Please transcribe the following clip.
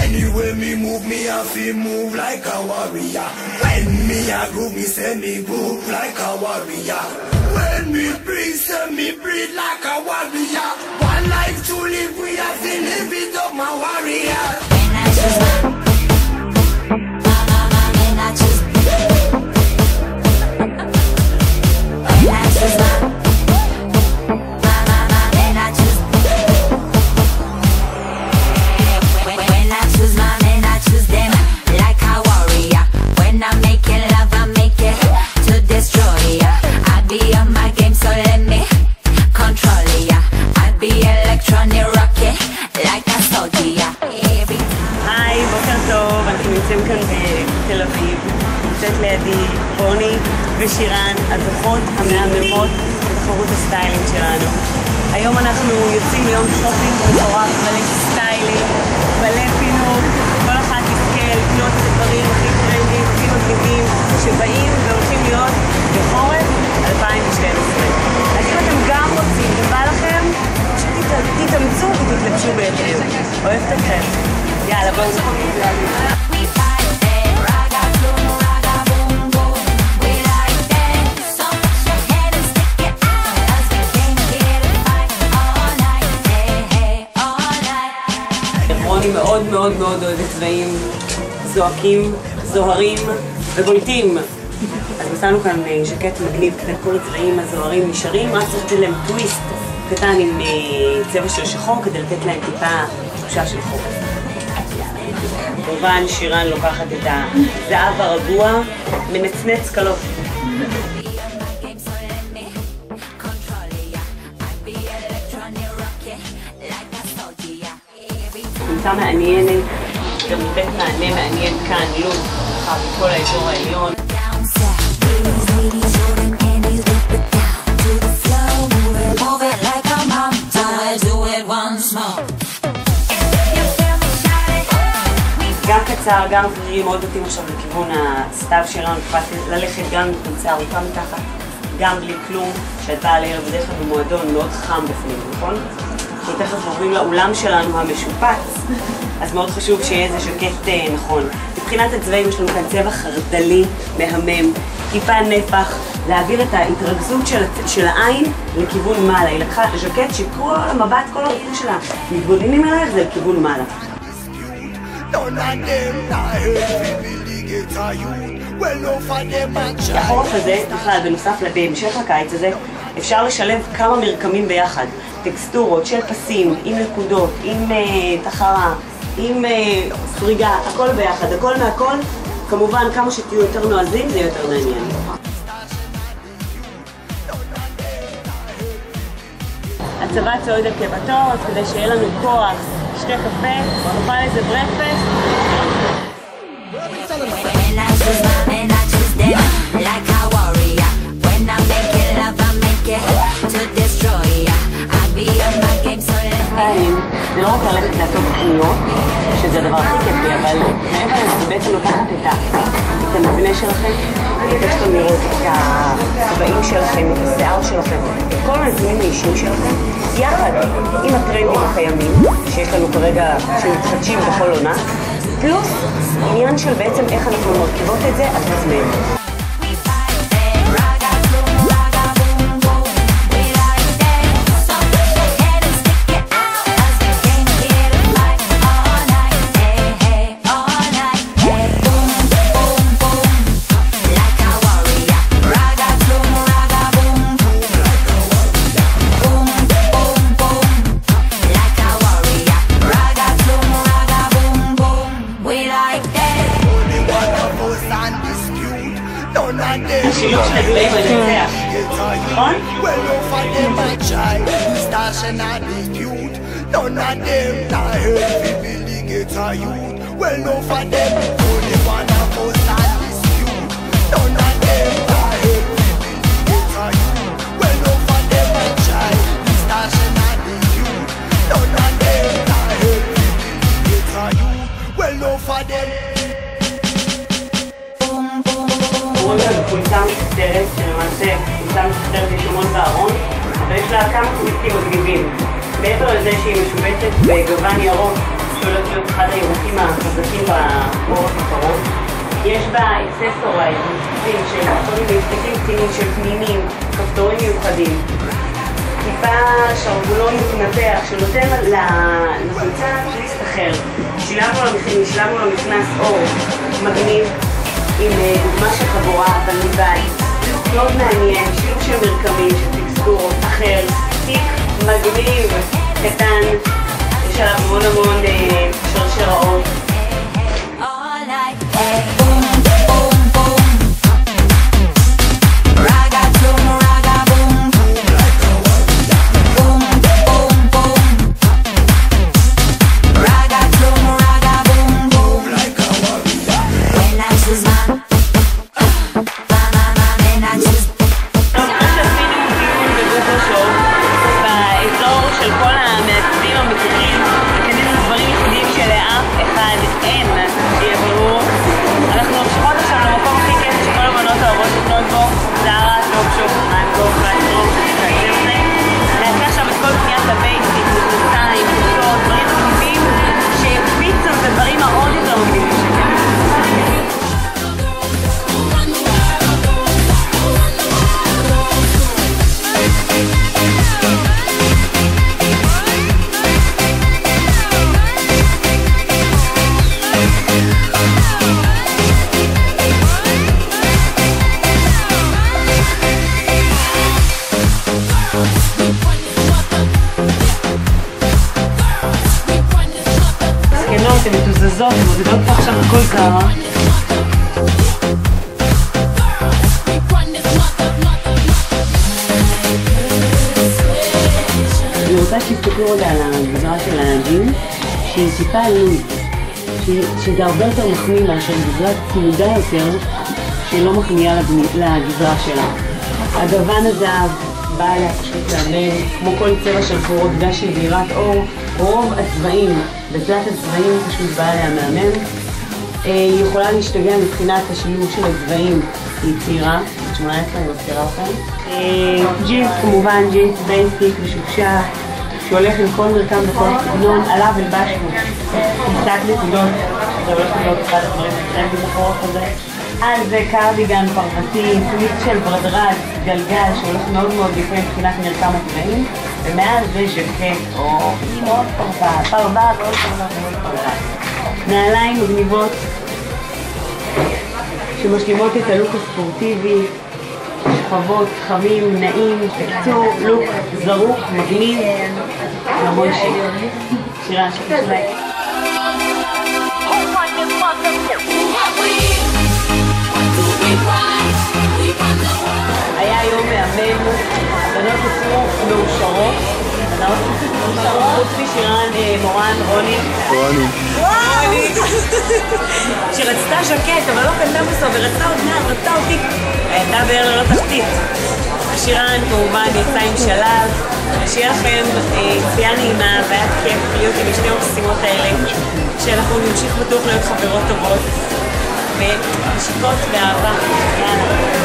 Anyway me move, me have to move like a warrior. When me a groove, me say me groove like a warrior. When me breathe, say me breathe like a warrior. One life to live, we have to live it up, my warrior. לידי בוני ושירן, הזוכות המהממות בתחרות הסטיילינג שלנו. היום אנחנו יוצאים ליום שופינג מטורף, מלא סטיילים, מלא פינות, כל אחת תזכה לקנות את הדברים הכי טרנדים, הכי מגניבים שבאים והולכים להיות בחורף 2012. אז אם אתם גם רוצים ובא לכם, פשוט תתאמצו ותתלבשו בהתאם. אוהבת אתכם. יאללה, בואו נתחיל. מאוד מאוד מאוד אוהבת צבעים זועקים, זוהרים ובולטים. אז מצאנו כאן ז'קט מגניב כדי כל הצבעים הזוהרים נשארים, רק צריך לתת להם טוויסט קטן עם צבע של שחור כדי לתת להם טיפה תחושה של חורף. כמובן שירן לוקחת את הזהב הרגוע, מנצנץ קלות. נמצא מעניינת, גם בית מענה מעניין כאן, לוד, ככה בכל האזור העליון. גם קצר, גם גרירי, מאוד מתאים עכשיו לכיוון הסתיו שלנו, ללכת גם עם ארוכה מתחת, גם בלי כלום, שאת באה לערב בדרך כלל במועדון מאוד חם בפנים, נכון? אנחנו תכף עוברים לאולם שלנו המשופץ, אז מאוד חשוב שיהיה איזה ז'קט נכון. מבחינת הצבעים יש לנו כאן צבע חרדלי, מהמם, טיפה נפח, להעביר את ההתרכזות של העין לכיוון מעלה. היא לקחה ז'קט שכל המבט, כל הרחוב שלה מתבוננים עלייך זה לכיוון מעלה. החורף הזה, בכלל, בנוסף בהמשך לקיץ הזה, אפשר לשלב כמה מרקמים ביחד. טקסטורות של פסים, עם נקודות, עם תחרה, עם סריגה, הכל ביחד, הכל מהכל. כמובן, כמה שתהיו יותר נועזים זה יותר מעניין. הצבא צועד על קיבתות כדי שיהיה לנו כוח, שתי קפה, נאכל איזה ברקפסט. זה לא רק ללכת לעשות קניות, שזה הדבר הכי כיפי, אבל מעבר לזה זה בעצם לקחת את המבנה שלכם, את איך שאתם לראות את הצבעים שלכם, את השיער שלכם, את כל הנתונים האישיים שלכם, יחד עם הטרנדים הקיימים, שיש לנו כרגע, שמתחדשים בכל עונה, פלוס עניין של בעצם איך אנחנו מרכיבות את זה על עצמנו. השילוב של הצבעים מנצח, נכון? חולצה מסתרת, שלמעשה חולצה מסתרת לשמון בארון, אבל יש לה כמה קומיסטים מגניבים. מעבר לזה שהיא משובצת בגוון ירוק, שהולך להיות אחד הירוקים בה אקססורייז, מפתחים של כל מיני מפתחים קטנים של פנינים, כפתורים מיוחדים. טיפה שרוולון מתנפח שנותן לחולצה להסתחרר. שילמנו לו מכנס אור מגניב עם דוגמה של חבורה, אבל מבית. מאוד מעניין, שילוב של מרקמים, של טקסטורות, אחר, תיק מגניב, קטן, יש עליו המון שרשראות. אתן מתוזזות, מודדות פה עכשיו הכל קרה. אני רוצה שתסתכלו רגע על הגזרה של הג'ין, שהיא טיפה לוז, שזה הרבה יותר מחמיא מאשר גזרה צמודה יותר, שלא מחמיאה לגזרה שלה. הגוון הזהב בא אליה פשוט להמם, כמו כל צבע של חורות דש של גבירת אור, רוב הצבעים, בתלת הצבעים פשוט בא אליה מהמם. היא יכולה להשתגע מבחינת השילוב של הצבעים, היא צעירה, 18, אני מזכירה אותם. ג'ינס כמובן, ג'ינס בייסיק ושופשך, שהולך עם כל מרקם וכל סגנון, עליו הלבשנו קצת נקודות, זה הולך להיות אחד הדברים שצריכים בחורות הזה. על זה קרדיגן פרוותי, פליט של ברדרד, גלגל, שהולך מאוד מאוד יפה מבחינת מרקם הצבעים, ומעל זה ז'קט, או מאוד פרווה, מאוד פרווה. נעליים מגניבות שמשלימות את הלוק הספורטיבי, שכבות, חמים, נעים, בקיצור, לוק זרוק, מגניב, המון שיק. שירה, שתשמע. היה יום מהמם, הבנות יצאו מאושרות, חוץ משירן מורן, רוני. שרצתה ז'קט, אבל לא קנתה בסוף, ורצתה עוד מעט, רצתה אותי. הייתה בער ללא תחתית. השירן כמובן יצא עם שלב, שיהיה לכם צפייה נעימה והיה כיף להיות עם שני המשימות האלה, שאנחנו נמשיך בטוח להיות חברות טובות, ונשיקות באהבה. יאללה.